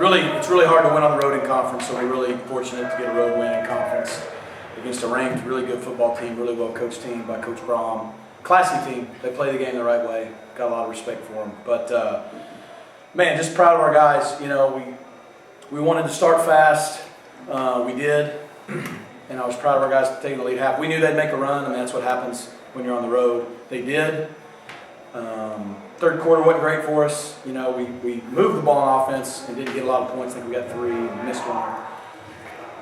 it's really hard to win on the road in conference, so we're really fortunate to get a road win in conference against a ranked, really good football team, really well-coached team by Coach Brom. Classy team. They play the game the right way. Got a lot of respect for them. But, man, just proud of our guys. You know, we wanted to start fast. We did. And I was proud of our guys taking the lead half. We knew they'd make a run. I mean, that's what happens when you're on the road. They did. Third quarter wasn't great for us. You know, we moved the ball on offense and didn't get a lot of points. I think we got 3 and missed one.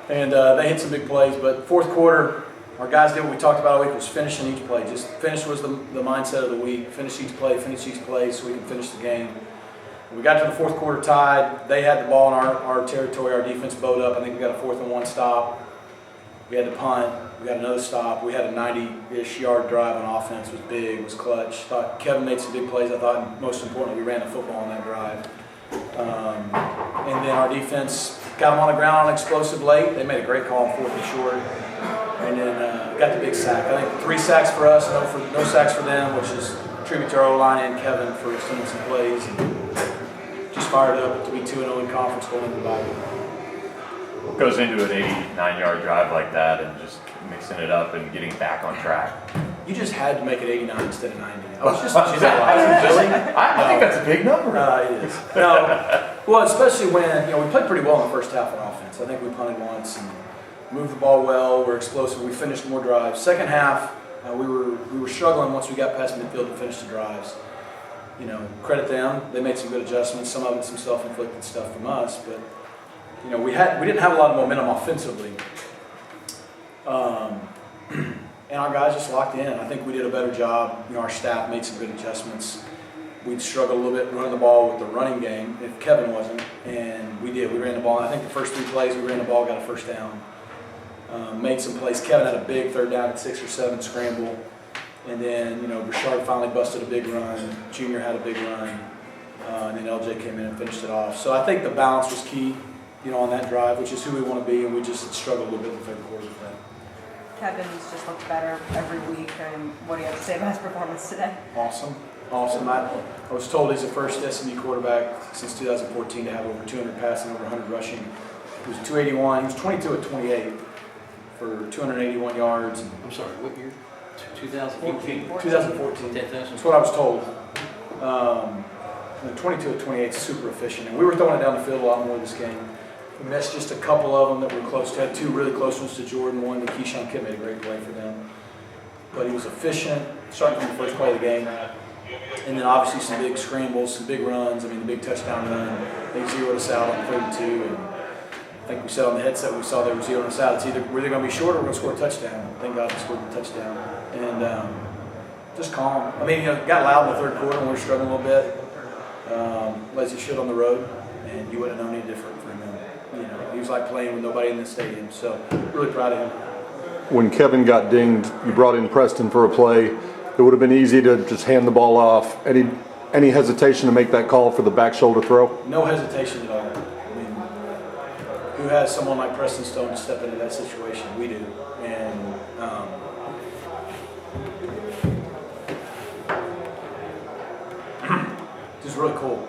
And they hit some big plays. But fourth quarter, our guys did what we talked about all week, was finishing each play. Just finish was the mindset of the week. Finish each play so we can finish the game. We got to the fourth quarter tied. They had the ball in our territory. Our defense bowed up. I think we got a 4th and 1 stop. We had to punt. We got another stop. We had a 90-ish yard drive on offense. It was big. It was clutch. Thought Kevin made some big plays. I thought, most importantly, we ran the football on that drive. And then our defense got them on the ground on explosive late. They made a great call on 4th and short. And then got the big sack. I think 3 sacks for us, no sacks for them, which is a tribute to our O-line and Kevin for extending some plays. And just fired up to be 2-0 in conference going into the bye. What goes into an 89-yard drive like that and just mixing it up and getting back on track? You just had to make it 89 instead of 90. I was just really? I think that's a big number. It is. No, well, especially when we played pretty well in the first half on offense. I think we punted once and moved the ball well. We're explosive. We finished more drives. Second half, we were struggling once we got past midfield to finish the drives. You know, credit them. They made some good adjustments. Some of it, some self-inflicted stuff from us, but. You know, we didn't have a lot of momentum offensively, and our guys just locked in. I think we did a better job. You know, our staff made some good adjustments. We'd struggled a little bit running the ball with the running game if Kevin wasn't, and we did. We ran the ball. And I think the first 3 plays we ran the ball, got a first down. Made some plays. Kevin had a big 3rd down at 6 or 7 scramble, and then Richard finally busted a big run. Junior had a big run, and then LJ came in and finished it off. So I think the balance was key. On that drive, which is who we want to be, and we just struggled a little bit in the 3rd quarter with that. Kevin's just looked better every week, and what do you have to say about his performance today? Awesome. I was told he's the first SMU quarterback since 2014 to have over 200 passing, over 100 rushing. He was 281. He was 22 at 28 for 281 yards. I'm sorry, what year? 2014? 2014. That's what I was told. 22 at 28 is super efficient, and we were throwing it down the field a lot more this game. We missed just a couple of them that were close. Had 2 really close ones to Jordan. One, the Keyshawn Kidd made a great play for them. But he was efficient, starting from the first play of the game. And then obviously some big scrambles, some big runs. I mean, the big touchdown run. They zeroed us out on 3rd and 2. And I think we said on the headset we saw they were zeroing us out. It's either we're going to be short or we're going to score a touchdown. Thank God we scored the touchdown. And just calm. I mean, it got loud in the 3rd quarter when we were struggling a little bit. As he should on the road, and you wouldn't have known any different from him. He was like playing with nobody in the stadium, so really proud of him. When Kevin got dinged, you brought in Preston for a play. It would have been easy to just hand the ball off. Any hesitation to make that call for the back shoulder throw? No hesitation at all. I mean, who has someone like Preston Stone to step into that situation? We do, and it's really cool.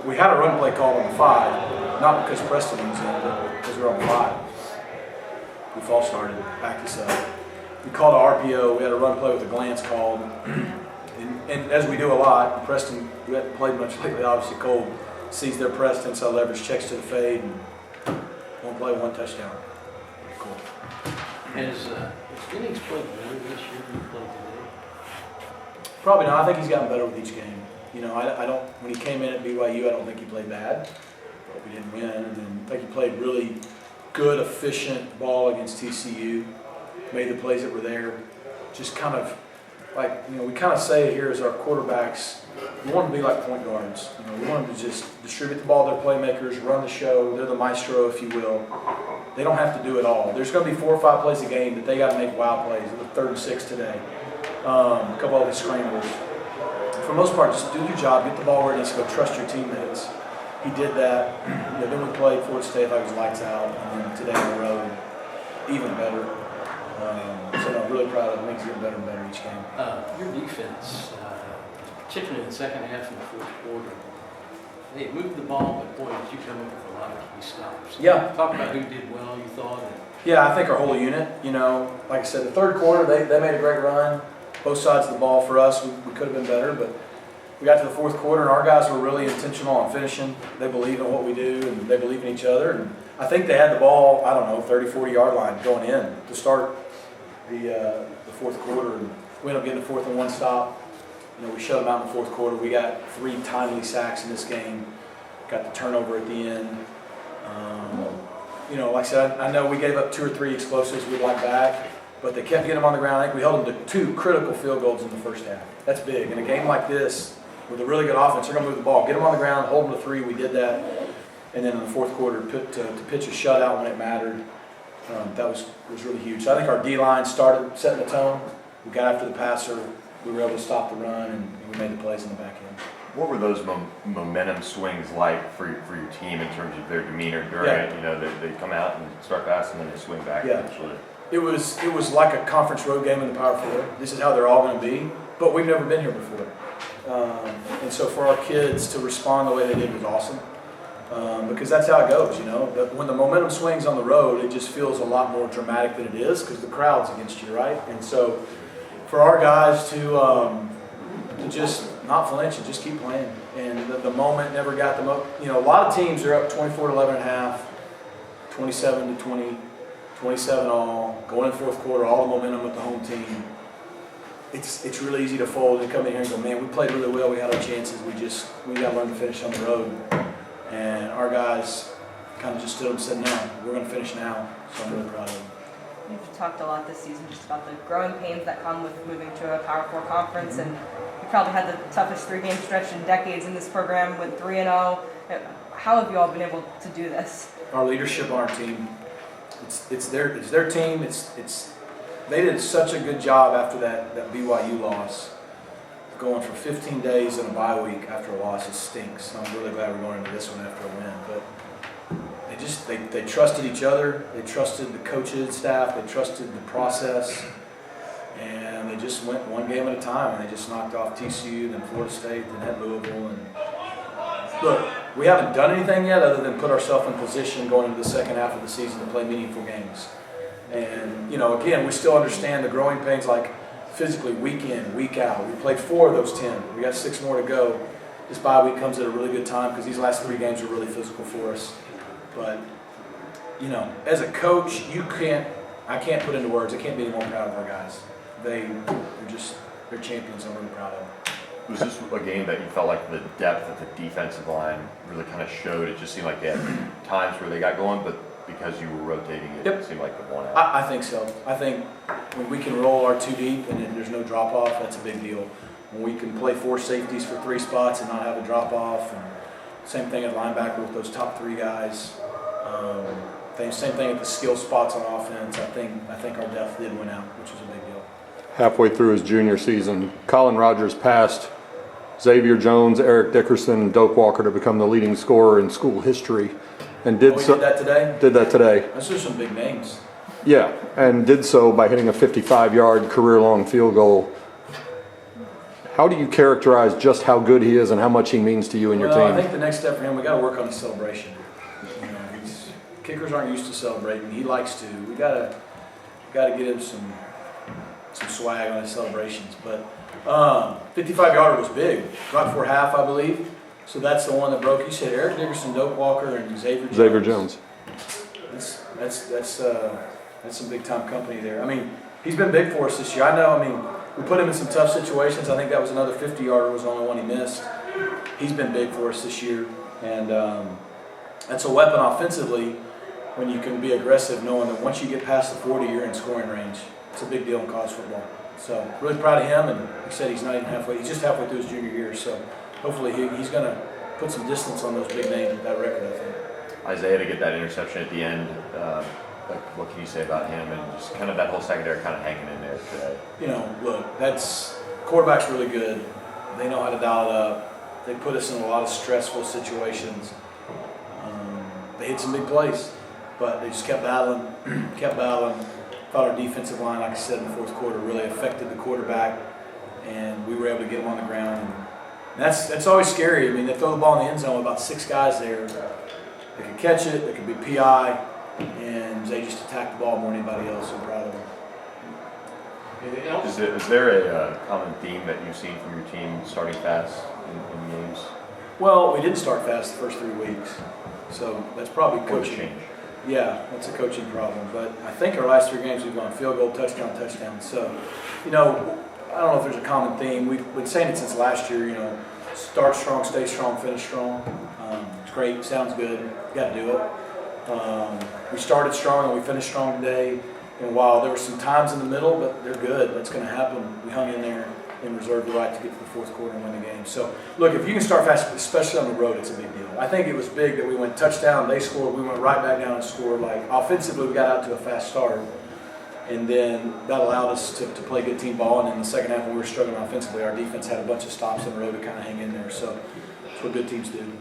We had a run play called on the 5, not because Preston was in, but because we were on 5. We false started, backed us up. We called an RPO. We had a run play with a glance called, and as we do a lot, Preston, we haven't played much lately. Obviously, Cole sees their press, inside leverage, checks to the fade, and one play, 1 touchdown. Cool. Has Phoenix played better this year than he played today? Probably not. I think he's gotten better with each game. I don't. When he came in at BYU, I don't think he played bad, but we didn't win. And then I think he played really good, efficient ball against TCU. Made the plays that were there. Just kind of like we kind of say here as our quarterbacks, we want them to be like point guards. We want them to just distribute the ball to their playmakers, run the show. They're the maestro, if you will. They don't have to do it all. There's going to be 4 or 5 plays a game that they got to make wow plays. It was 3rd and 6 today. A couple of these scrambles. For the most part, just do your job, get the ball where it needs to go, trust your teammates. He did that. Then we played Fort State like it was lights out, and then today on the road, even better. So I'm really proud of it. It makes it getting better and better each game. Your defense, particularly in the second half and the fourth quarter, Hey, move the ball, but boy, did you come up with a lot of key stops. Yeah. Talk about who did well, you thought, and Yeah, I think our whole unit, like I said, the third quarter, they made a great run. Both sides of the ball for us, we could have been better, but we got to the fourth quarter and our guys were really intentional on finishing. They believe in what we do and they believe in each other. And I think they had the ball, 30, 40 yard line going in to start the fourth quarter. And we ended up getting the 4th and 1 stop. We shut them out in the fourth quarter. We got 3 timely sacks in this game. Got the turnover at the end. Like I said, I know we gave up 2 or 3 explosives we'd like back, but they kept getting them on the ground. I think we held them to 2 critical field goals in the first half. That's big. In a game like this, with a really good offense, they're going to move the ball, get them on the ground, hold them to 3. We did that. And then in the fourth quarter, to pitch a shutout when it mattered, that was really huge. So I think our D-line started setting the tone. We got after the passer. We were able to stop the run, and we made the plays in the back end. What were those momentum swings like for your team in terms of their demeanor during it? They come out and start fast and then they swing back eventually. It was like a conference road game in the Power 4. This is how they're all going to be, but we've never been here before. And so for our kids to respond the way they did was awesome, because that's how it goes, But when the momentum swings on the road, it just feels a lot more dramatic than it is because the crowd's against you, right? And so for our guys to just not flinch and just keep playing, and the moment never got them up. A lot of teams are up 24-11 and a half, 27-20, 27 all, going in the fourth quarter, all the momentum with the home team. It's really easy to fold and come in here and go, man, we played really well, we had our chances, we got to learn to finish on the road. And our guys kind of just stood up and said, no, we're going to finish now. So I'm really proud of them. You've talked a lot this season just about the growing pains that come with moving to a Power 4 conference, and you probably had the toughest 3-game stretch in decades in this program, went 3-0. How have you all been able to do this? Our leadership on our team, it's their team. They did such a good job after that BYU loss. Going for 15 days in a bye week after a loss, it stinks. So I'm really glad we're going into this one after a win. But they trusted each other, they trusted the coaches, staff, they trusted the process, and they just went one game at a time, and they just knocked off TCU, then Florida State, then at Louisville. And look, we haven't done anything yet other than put ourselves in position going into the second half of the season to play meaningful games. And again, we still understand the growing pains, like physically week in, week out. We played 4 of those 10. We got 6 more to go. This bye week comes at a really good time because these last 3 games are really physical for us. But, as a coach, I can't put into words, I can't be any more proud of our guys. They're champions I'm really proud of. Was this a game that you felt like the depth of the defensive line really kind of showed? It just seemed like they had times where they got going, but because you were rotating it, it seemed like the one out. I think so. I think when we can roll our 2 deep and then there's no drop off, that's a big deal. When we can play 4 safeties for 3 spots and not have a drop off, and same thing at linebacker with those top 3 guys. Same thing at the skill spots on offense. I think our depth did win out, which was a big deal. Halfway through his junior season, Colin Rogers passed Xavier Jones, Eric Dickerson, and Doak Walker to become the leading scorer in school history, and did did that today? Did that today. Those are some big names. Yeah, and did so by hitting a 55-yard career-long field goal. How do you characterize just how good he is and how much he means to you and your team? I think the next step for him, we got to work on his celebration. Kickers aren't used to celebrating. He likes to. We gotta get him some swag on his celebrations. But 55-yarder was big, right before half, I believe. So that's the one that broke. You said Eric Dickerson, Doak Walker, and Xavier Jones. Xavier Jones. That's some big time company there. I mean, he's been big for us this year. I know. I mean, we put him in some tough situations. I think that was another 50-yarder was the only one he missed. He's been big for us this year, and that's a weapon offensively. When you can be aggressive, knowing that once you get past the 40, you're in scoring range. It's a big deal in college football. So really proud of him, and he said he's not even halfway. He's just halfway through his junior year, so hopefully he's going to put some distance on those big names with that record, I think. Isaiah to get that interception at the end, what can you say about him and just kind of that whole secondary kind of hanging in there today? Look, quarterback's really good. They know how to dial it up. They put us in a lot of stressful situations. They hit some big plays. But they just kept battling. Thought our defensive line, like I said in the fourth quarter, really affected the quarterback, and we were able to get him on the ground and And that's always scary. I mean, they throw the ball in the end zone with about 6 guys there. They can catch it, they can be PI, and they just attack the ball more than anybody else. I'm proud of them. Anything else? Is there a common theme that you've seen from your team starting fast in games? Well, we didn't start fast the first 3 weeks, so that's probably What would coaching. change? Yeah, that's a coaching problem. But I think our last 3 games we've gone field goal, touchdown, touchdown. So, you know, I don't know if there's a common theme. We've been saying it since last year, you know, start strong, stay strong, finish strong. It's great, sounds good, you got to do it. We started strong and we finished strong today. And while there were some times in the middle, but they're good, that's going to happen. We hung in there and reserved the right to get to the fourth quarter and win the game. So, look, if you can start fast, especially on the road, it's a big deal. I think it was big that we went touchdown, they scored, we went right back down and scored. Like, offensively, we got out to a fast start. And then that allowed us to play good team ball. And in the second half, when we were struggling offensively, our defense had a bunch of stops in a row to kind of hang in there. So that's what good teams do.